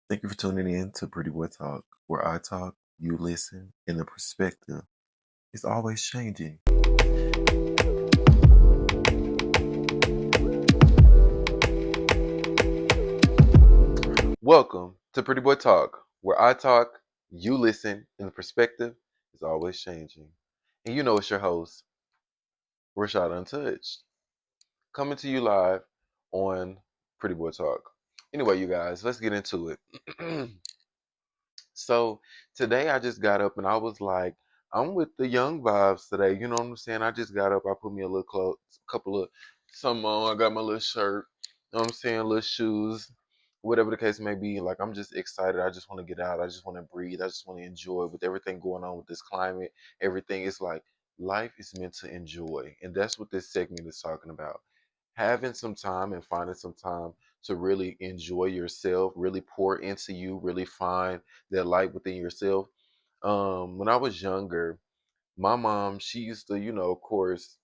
Thank you for tuning in to Prettyboy Talk, where I talk, you listen, and the perspective is always changing. Welcome to Prettyboy Talk, where I talk, you listen, and the perspective is always changing. And you know it's your host, Rashad Untouched, coming to you live on Prettyboy Talk. Anyway, you guys, let's get into it. So today I just got up and I was like, I'm with the young vibes today. You know what I'm saying? I just got up. I put me a little clothes, couple of some on. I got my little shirt. You know what I'm saying? Little shoes, whatever the case may be. Like I'm just excited. I just want to get out. I just want to breathe. I just want to enjoy with everything going on with this climate. Everything is like life is meant to enjoy, and that's what this segment is talking about. Having some time and finding some time to really enjoy yourself, really pour into you, really find that light within yourself. When I was younger, my mom, she used to, of course.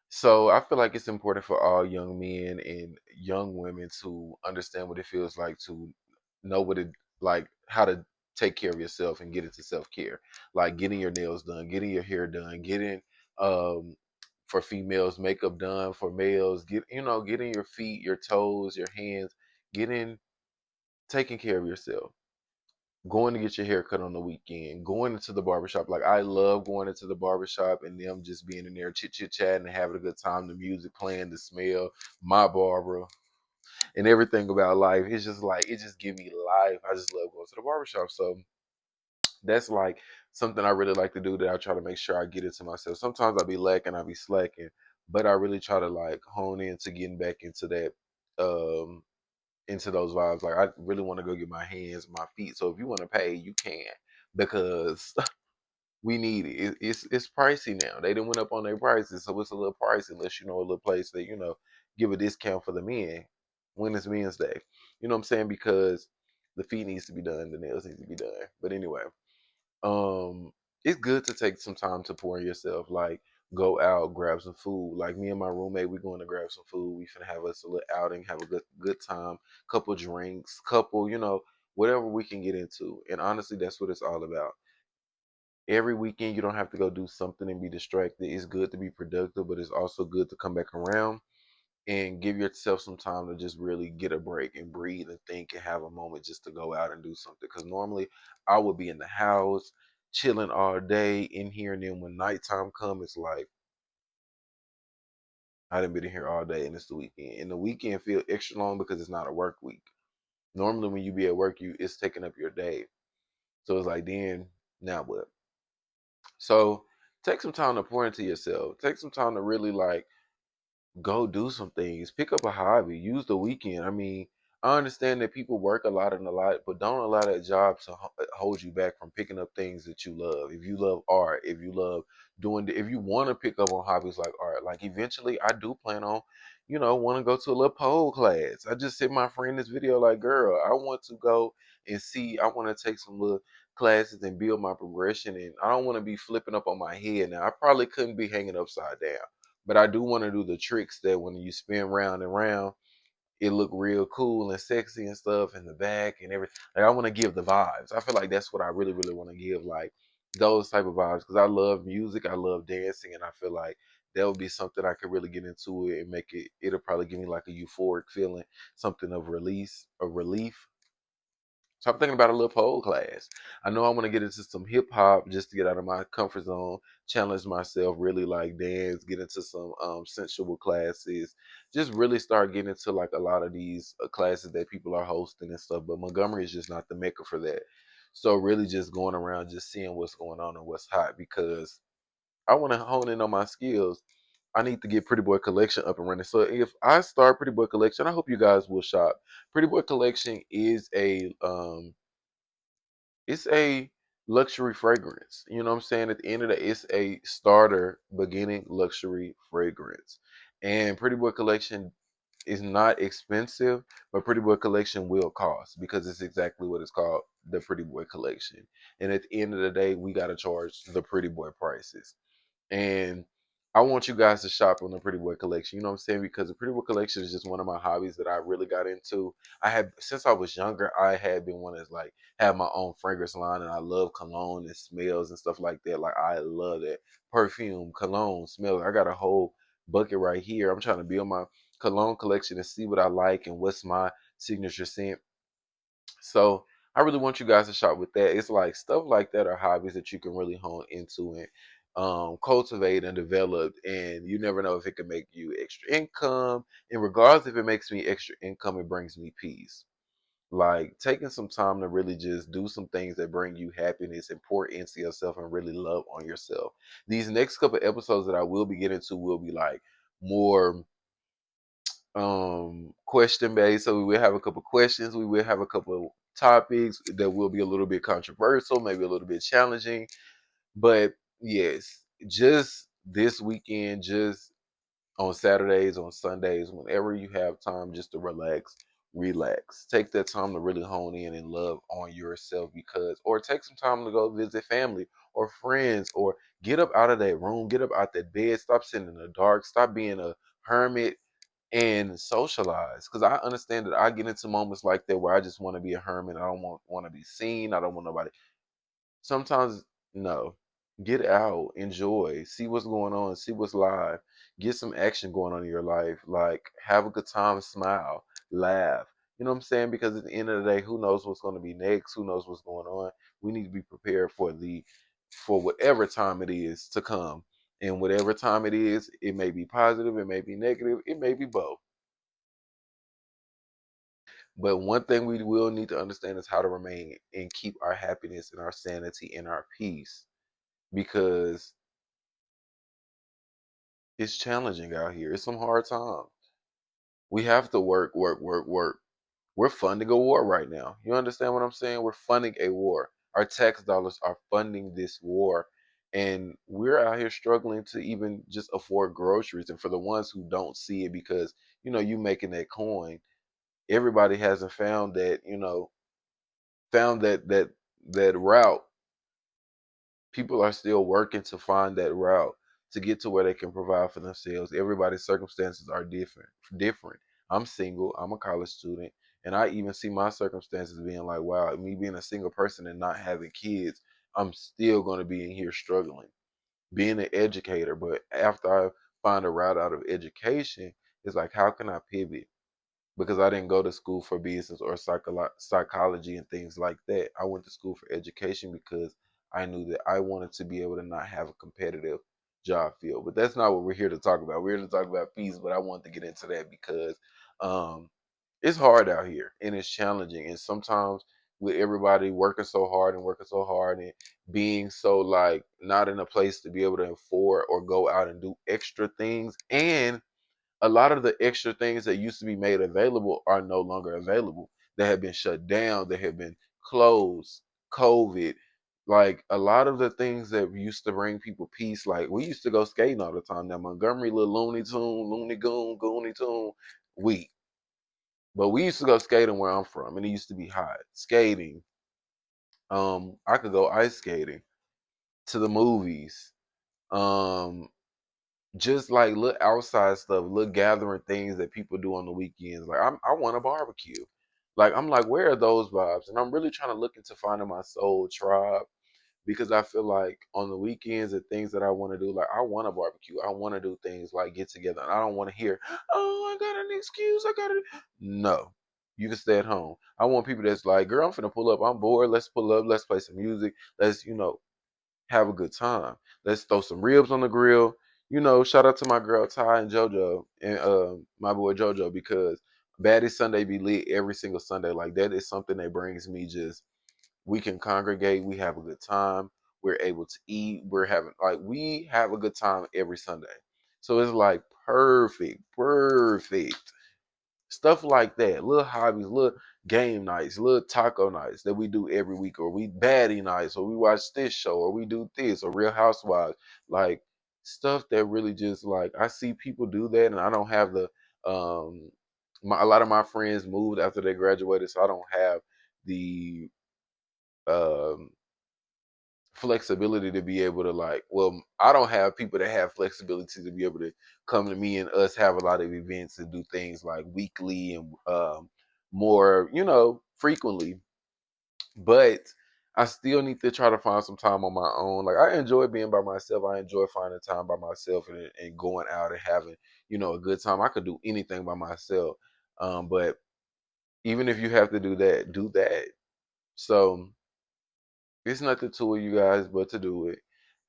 So I feel like it's important for all young men and young women to understand what it feels like to know what it like how to take care of yourself and get into self-care. Like getting your nails done, getting your hair done, getting um for females makeup done, for males, getting your feet, your toes, your hands, getting taking care of yourself, going to get your hair cut on the weekend, going into the barbershop. Like I love going into the barbershop and them just being in there chit chatting and having a good time, the music playing, the smell, my barber, and everything about life. It's just like it just give me life. I just love going to the barbershop. So that's like something I really like to do that I try to make sure I get into myself. Sometimes I be lacking, I be slacking, but I really try to like hone into getting back into that into those vibes. Like I really want to go get my hands, my feet. So if you want to pay, you can, because we need it. It's pricey now. They done went up on their prices, so it's a little pricey unless you know a little place that give a discount for the men when it's Men's Day. You know what I'm saying? Because the feet needs to be done, the nails need to be done. But anyway, um it's good to take some time to pour in yourself, like go out, grab some food. Like me and my roommate, we going to grab some food. We finna have us a little outing, have a good time, couple drinks, couple, whatever we can get into. And honestly, that's what it's all about. Every weekend you don't have to go do something and be distracted. It's good to be productive, but it's also good to come back around and give yourself some time to just really get a break and breathe and think and have a moment just to go out and do something. Because normally I would be in the house chilling all day in here, and then when nighttime comes, it's like I done been in here all day and it's the weekend. And the weekend feel extra long because it's not a work week. Normally when you be at work, it's taking up your day. So it's like then now what? So take some time to pour into yourself. Take some time to really like go do some things. Pick up a hobby. Use the weekend. I mean, I understand that people work a lot and a lot, but don't allow that job to hold you back from picking up things that you love. If you love art, if you love if you want to pick up on hobbies like art, like eventually I do plan on, want to go to a little pole class. I just sent my friend this video like, girl, I want to go and see, I want to take some little classes and build my progression. And I don't want to be flipping up on my head. Now, I probably couldn't be hanging upside down, but I do want to do the tricks that when you spin round and round, it look real cool and sexy and stuff in the back and everything. Like I want to give the vibes. I feel like that's what I really, really want to give, like those type of vibes, because I love music, I love dancing, and I feel like that would be something I could really get into it and make it. It'll probably give me like a euphoric feeling, something of release, of relief. So I'm thinking about a little pole class. I know I want to get into some hip hop just to get out of my comfort zone, challenge myself, really like dance, get into some sensual classes, just really start getting into like a lot of these classes that people are hosting and stuff. But Montgomery is just not the mecca for that. So really just going around, just seeing what's going on and what's hot, because I want to hone in on my skills. I need to get Pretty Boy Collection up and running. So if I start Pretty Boy Collection, I hope you guys will shop. Pretty Boy Collection is a luxury fragrance. You know what I'm saying? At the end of the day, it's a starter beginning luxury fragrance. And Pretty Boy Collection is not expensive, but Pretty Boy Collection will cost because it's exactly what it's called, the Pretty Boy Collection. And at the end of the day, we gotta charge the Pretty Boy prices. And I want you guys to shop on the Pretty Boy collection. You know what I'm saying? Because the Pretty Boy collection is just one of my hobbies that I really got into. I had since I was younger, I had been wanting to like have my own fragrance line, and I love cologne and smells and stuff like that. Like I love that perfume, cologne, smells. I got a whole bucket right here. I'm trying to build my cologne collection and see what I like and what's my signature scent. So I really want you guys to shop with that. It's like stuff like that are hobbies that you can really hone into and cultivate and develop. And you never know if it can make you extra income. And regardless if it makes me extra income, it brings me peace. Like taking some time to really just do some things that bring you happiness and pour into yourself and really love on yourself. These next couple episodes that I will be getting to will be like more question based. So we will have a couple questions. We will have a couple topics that will be a little bit controversial, maybe a little bit challenging. But yes, just this weekend, just on Saturdays, on Sundays, whenever you have time just to relax, relax. Take that time to really hone in and love on yourself because or take some time to go visit family or friends or get up out of that room, get up out that bed, stop sitting in the dark, stop being a hermit and socialize because I understand that I get into moments like that where I just want to be a hermit. I don't want to be seen. I don't want nobody. Sometimes no, get out, enjoy, see what's going on, see what's live, get some action going on in your life. Like have a good time, smile, laugh. You know what I'm saying? Because at the end of the day, who knows what's going to be next? Who knows what's going on? We need to be prepared for the for whatever time it is to come. And whatever time it is, it may be positive, it may be negative, it may be both. But one thing we will need to understand is how to remain and keep our happiness and our sanity and our peace because it's challenging out here. It's some hard times. We have to work, work, work, work. We're funding a war right now. You understand what I'm saying? We're funding a war. Our tax dollars are funding this war. And we're out here struggling to even just afford groceries. And for the ones who don't see it because, you making that coin, everybody hasn't found that, found that route. People are still working to find that route to get to where they can provide for themselves. Everybody's circumstances are different. I'm single, I'm a college student, and I even see my circumstances being like, wow, me being a single person and not having kids, I'm still going to be in here struggling. Being an educator, but after I find a route out of education, it's like, how can I pivot? Because I didn't go to school for business or psychology and things like that. I went to school for education because I knew that I wanted to be able to not have a competitive job field. But that's not what we're here to talk about. We're here to talk about peace, but I wanted to get into that because um, it's hard out here and it's challenging. And sometimes with everybody working so hard and being so like not in a place to be able to afford or go out and do extra things and a lot of the extra things that used to be made available are no longer available. They have been shut down. They have been closed. COVID, like a lot of the things that used to bring people peace. Like we used to go skating all the time. Now Montgomery, little Looney Tune, Looney Goon, Gooney Tune, we. But we used to go skating where I'm from, and it used to be hot. Skating. I could go ice skating to the movies. Um, just like little outside stuff, little gathering things that people do on the weekends. Like I want a barbecue. Like I'm like, where are those vibes? And I'm really trying to look into finding my soul tribe because I feel like on the weekends and things that I want to do, like I want a barbecue. I want to do things like get together. And I don't want to hear, oh, I got an excuse. I got to. No, you can stay at home. I want people that's like, girl, I'm finna pull up. I'm bored. Let's pull up. Let's play some music. Let's, have a good time. Let's throw some ribs on the grill. Shout out to my girl Ty and JoJo and my boy JoJo because Baddie Sunday be lit every single Sunday. Like that is something that brings me just we can congregate, we have a good time, we're able to eat, we have a good time every Sunday. So it's like perfect, perfect. Stuff like that, little hobbies, little game nights, little taco nights that we do every week, or we baddie nights, or we watch this show, or we do this, or Real Housewives, like stuff that really just like I see people do that, and I don't have the a lot of my friends moved after they graduated, so I don't have the um flexibility to be able to like, well, I don't have people that have flexibility to be able to come to me and us have a lot of events and do things like weekly and more, frequently. But I still need to try to find some time on my own. Like I enjoy being by myself. I enjoy finding time by myself and going out and having, a good time. I could do anything by myself. But even if you have to do that, do that. So it's nothing to it, you guys, but to do it.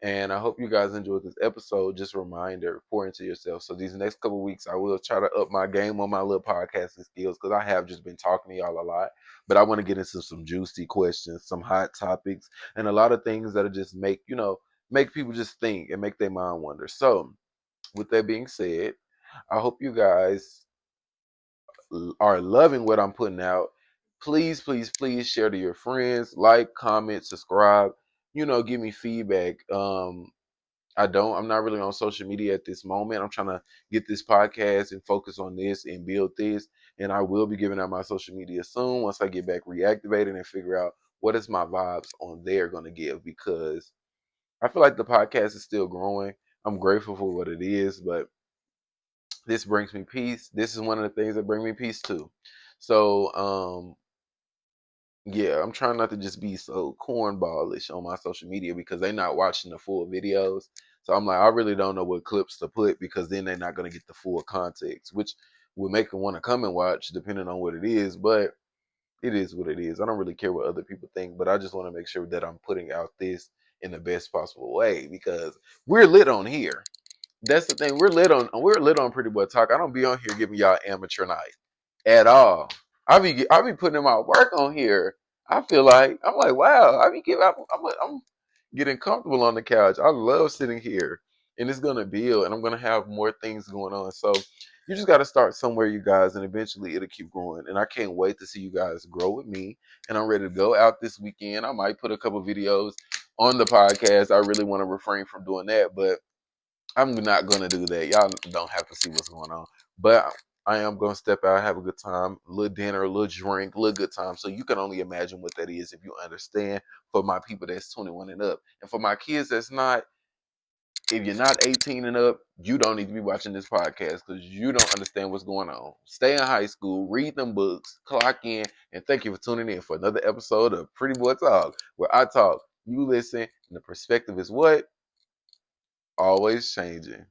And I hope you guys enjoyed this episode. Just a reminder, pour into yourself. So these next couple of weeks, I will try to up my game on my little podcasting skills because I have just been talking to y'all a lot. But I want to get into some juicy questions, some hot topics, and a lot of things that'll just make people just think and make their mind wonder. So with that being said, I hope you guys are loving what I'm putting out, please, please, please share to your friends, like, comment, subscribe, give me feedback. I'm not really on social media at this moment. I'm trying to get this podcast and focus on this and build this. And I will be giving out my social media soon once I get back reactivated and figure out what is my vibes on there going to give, because I feel like the podcast is still growing. I'm grateful for what it is, but this brings me peace. This is one of the things that bring me peace too. So, yeah, I'm trying not to just be so cornballish on my social media because they're not watching the full videos. So I'm like, I really don't know what clips to put because then they're not going to get the full context, which would make them want to come and watch depending on what it is. But it is what it is. I don't really care what other people think, but I just want to make sure that I'm putting out this in the best possible way because we're lit on here. That's the thing. We're lit on Pretty Boy Talk. I don't be on here giving y'all amateur night at all. I be putting in my work on here. I'm like, wow. I'm getting comfortable on the couch. I love sitting here, and it's gonna build, and I'm gonna have more things going on. So you just got to start somewhere, you guys, and eventually it'll keep growing. And I can't wait to see you guys grow with me. And I'm ready to go out this weekend. I might put a couple videos on the podcast. I really want to refrain from doing that, but I'm not gonna do that. Y'all don't have to see what's going on. But I am gonna step out, have a good time, a little dinner, a little drink, a little good time. So you can only imagine what that is if you understand. For my people that's 21 and up, and for my kids that's not, if you're not 18 and up, you don't need to be watching this podcast because you don't understand what's going on. Stay in high school, read them books, clock in, and thank you for tuning in for another episode of Pretty Boy Talk, where I talk, you listen, and the perspective is what? Always changing.